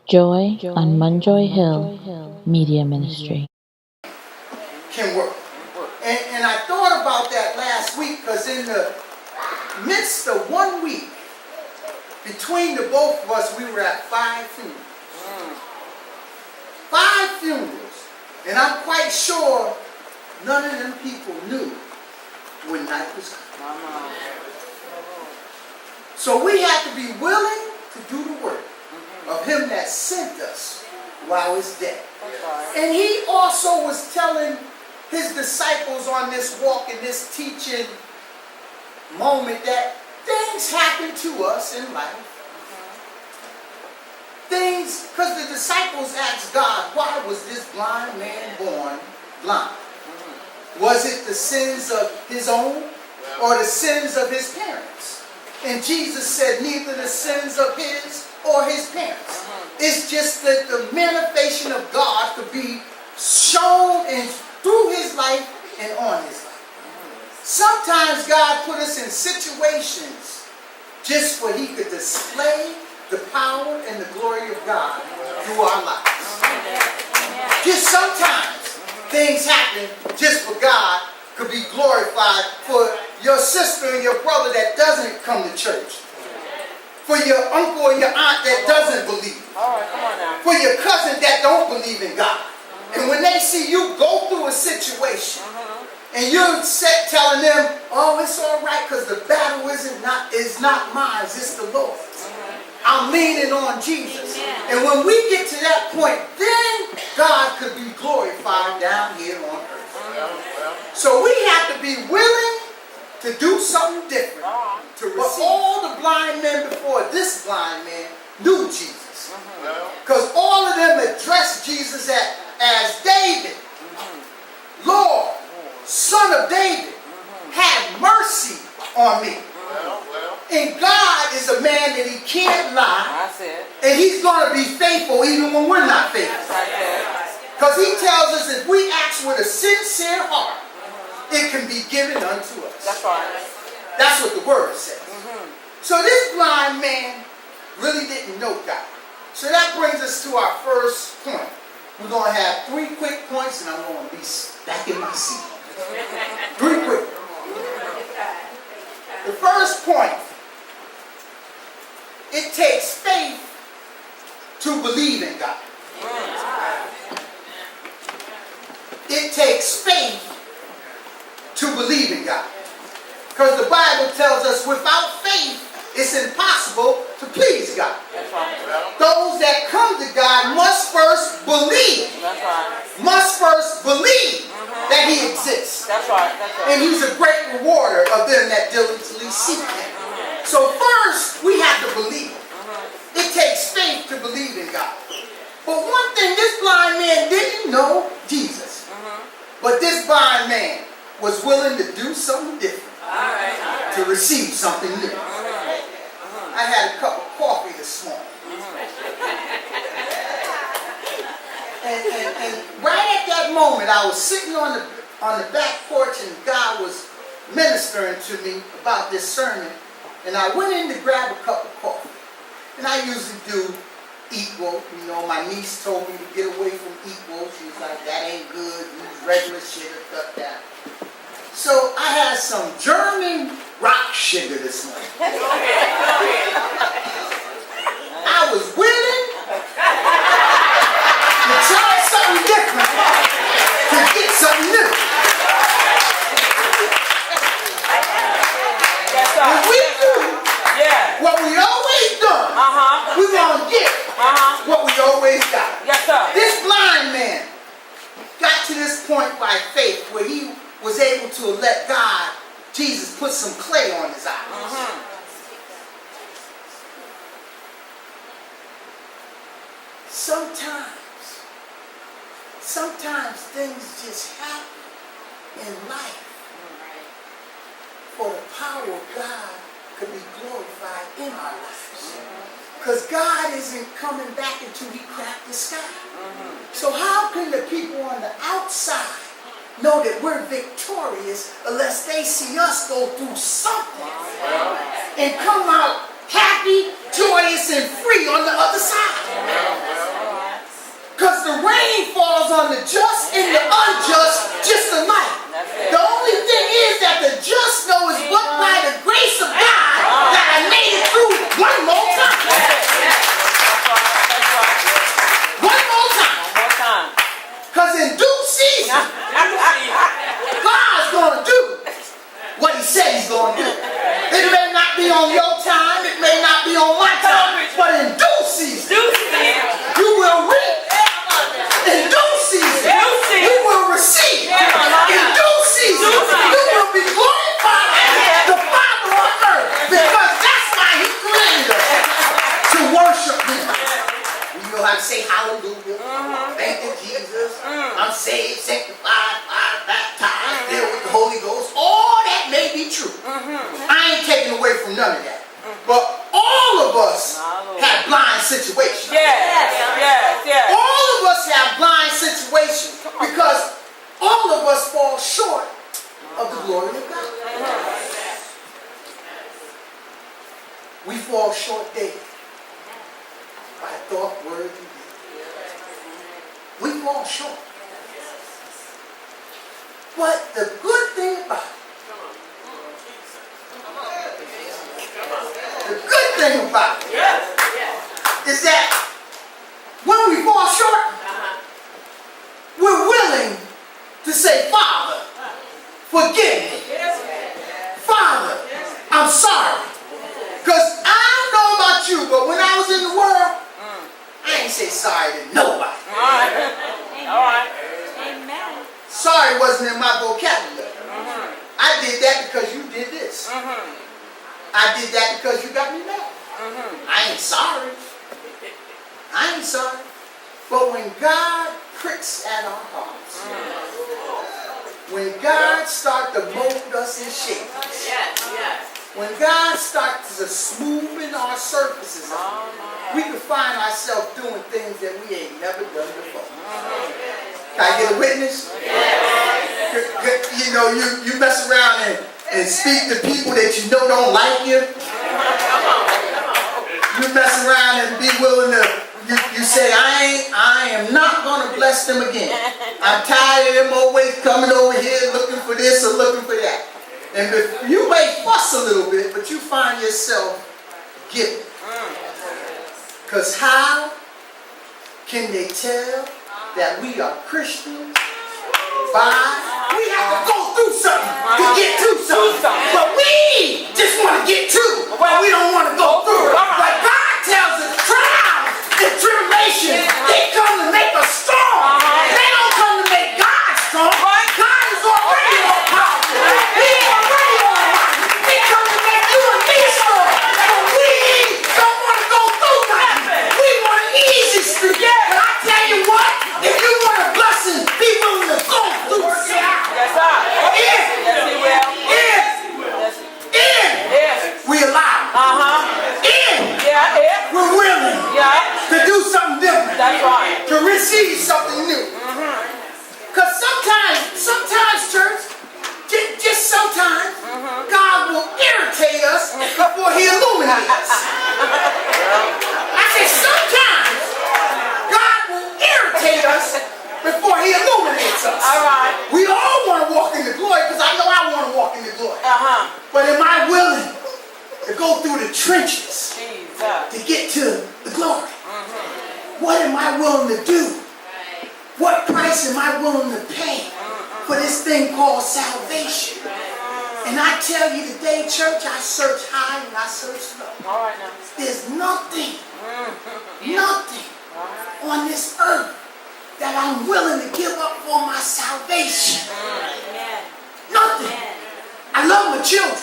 Joy on Munjoy Hill Media Ministry. Can work. And I thought about that last week because in the midst of 1 week, between the both of us, we were at 5 funerals. 5 funerals. And I'm quite sure none of them people knew when night was coming. So we had to be willing to do the work of him that sent us while it's dead. And he also was telling his disciples on this walk and this teaching moment that things happen to us in life. Things, because the disciples asked God, why was this blind man born blind? Was it the sins of his own or the sins of his parents? And Jesus said neither the sins of his or his parents. It's just that the manifestation of God could be shown in through his life and on his life. Sometimes God put us in situations just for he could display the power and the glory of God through our lives. Just sometimes things happen just for God could be glorified, for your sister and your brother that doesn't come to church, for your uncle and your aunt that doesn't believe, for your cousin that don't believe in God. And when they see you go through a situation and you're telling them, oh, it's all right because the battle is not mine, it's the Lord's. I'm leaning on Jesus. And when we get to that point, then God could be glorified down here on earth. So we have to be willing to do something different. But all the blind men before this blind man knew Jesus. Because all of them addressed Jesus as David. Lord, Son of David, have mercy on me. And God is a man that he can't lie. And he's going to be faithful even when we're not faithful. Because he tells us if we ask with a sincere heart, it can be given unto us. That's right. That's what the word says. So this blind man really didn't know God. So that brings us to our first point. We're going to have 3 quick points and I'm going to be back in my seat. 3 quick. The first point, it takes faith to believe in God. It takes faith to believe in God. Because the Bible tells us without faith, it's impossible to please God. Those that come to God must first believe. Must first believe that he exists. And he's a great rewarder of them that diligently seek him. So first, we have to believe. It takes faith to believe in God. But one thing, this blind man didn't know Jesus. But this blind man was willing to do something different. To receive something new. I had a cup of coffee this morning. And right at that moment, I was sitting on the back porch and God was ministering to me about this sermon. And I went in to grab a cup of coffee. And I usually do equal. You know, my niece told me to get away from equal. She was like, that ain't good. Use regular sugar, cut that. So I had some German rock sugar this morning. I was willing to try something different to get something new. When we do what we always done, we're going to get what we always got. This blind man got to this point by faith where he was able to let God, Jesus, put some clay on his eyes. Sometimes things just happen in life for the power of God could be glorified in our lives. Because God isn't coming back until we crack the sky. So how can the people on the outside know that we're victorious unless they see us go through something and come out happy, joyous, and free on the other side? on the just and the unjust just alike. The only thing is that the just know is but by the grace of God that I made it through one more time. One more time. Because in due season, God's going to do what he said he's going to do. It may not be on your time, it may not be on my time, but in due season, you will reap. In due season, you will receive. In due season, you will be glorified as the Father on earth, because that's why he created us, to worship him. You know how to say hallelujah. Thank you, Jesus. I'm saved, sanctified, baptized, filled with the Holy Ghost. All that may be true. I ain't taking away from none of that. But all of us have blind situations. Yes. All of us have blind situations because all of us fall short of the glory of God. We fall short daily by thought, word, and deed. We fall short. But the good thing about it, is that when we fall short, we're willing to say, Father, forgive me. Father, I'm sorry. Because I don't know about you, but when I was in the world, I ain't say sorry to nobody. All right. Amen. Sorry wasn't in my vocabulary. I did that because you did this. I did that because you got me mad. I ain't sorry. But when God pricks at our hearts, when God starts to mold us and shape us, when God starts to smoothen our surfaces, we can find ourselves doing things that we ain't never done before. Can I get a witness? You know, you mess around and speak to people that you know don't like you. You mess around and be willing to, you say, I am not going to bless them again. I'm tired of them always coming over here looking for this or looking for that. And you may fuss a little bit, but you find yourself giving. Because how can they tell that we are Christians? We have to go through something to get to something. But we just want to get to, but we don't want to go through it. But God tells us trials and tribulations, they come to make us strong. They don't come to make God strong. God is already all powerful. He's already all mighty. He comes to make you and me strong. But we don't want to go through nothing. We want an easy street. But I tell you what, if you want a blessing, be willing to go through it. We allow. We're willing to do something different. That's right. To receive something new. Because sometimes, church, just sometimes, God will irritate us before he illuminates us. I said sometimes, God will irritate us before he illuminates us. All right. We all want to walk in the glory, because I know I want to walk in the glory. But am I willing to go through the trenches to get to the glory? What am I willing to do? What price am I willing to pay for this thing called salvation? And I tell you today, church, I search high and I search low. All right now. There's nothing on this earth that I'm willing to give up for my salvation. Nothing. I love my children.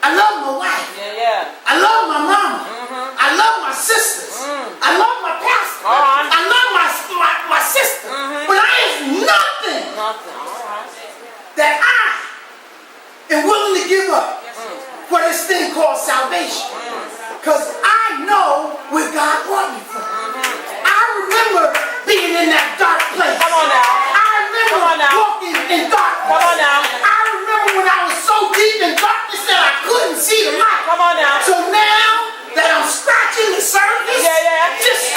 I love my wife. I love my mama. I love my sisters. I love my pastor. I love my sister. But I have nothing that I am willing to give up for this thing called salvation. Because I know where God brought me from. I remember being in that dark place. Come on now. I remember walking in darkness. Come on now. I remember when I was so deep in darkness that I couldn't see the light. Come on now. So now that I'm scratching the surface, just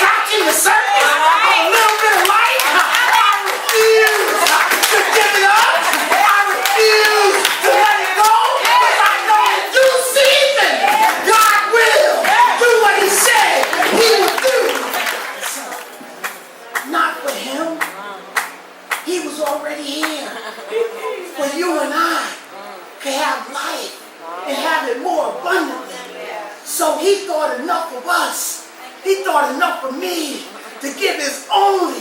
for me to give his only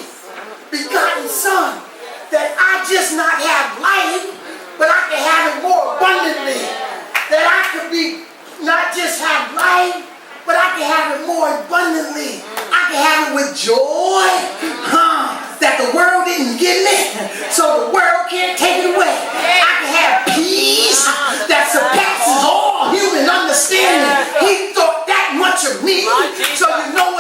begotten son, that I just not have life, but I can have it more abundantly. That I could be not just have life, but I can have it more abundantly. I can have it with joy that the world didn't give me, so the world can't take it away. I can have peace that surpasses all human understanding. He thought that much of me, so you know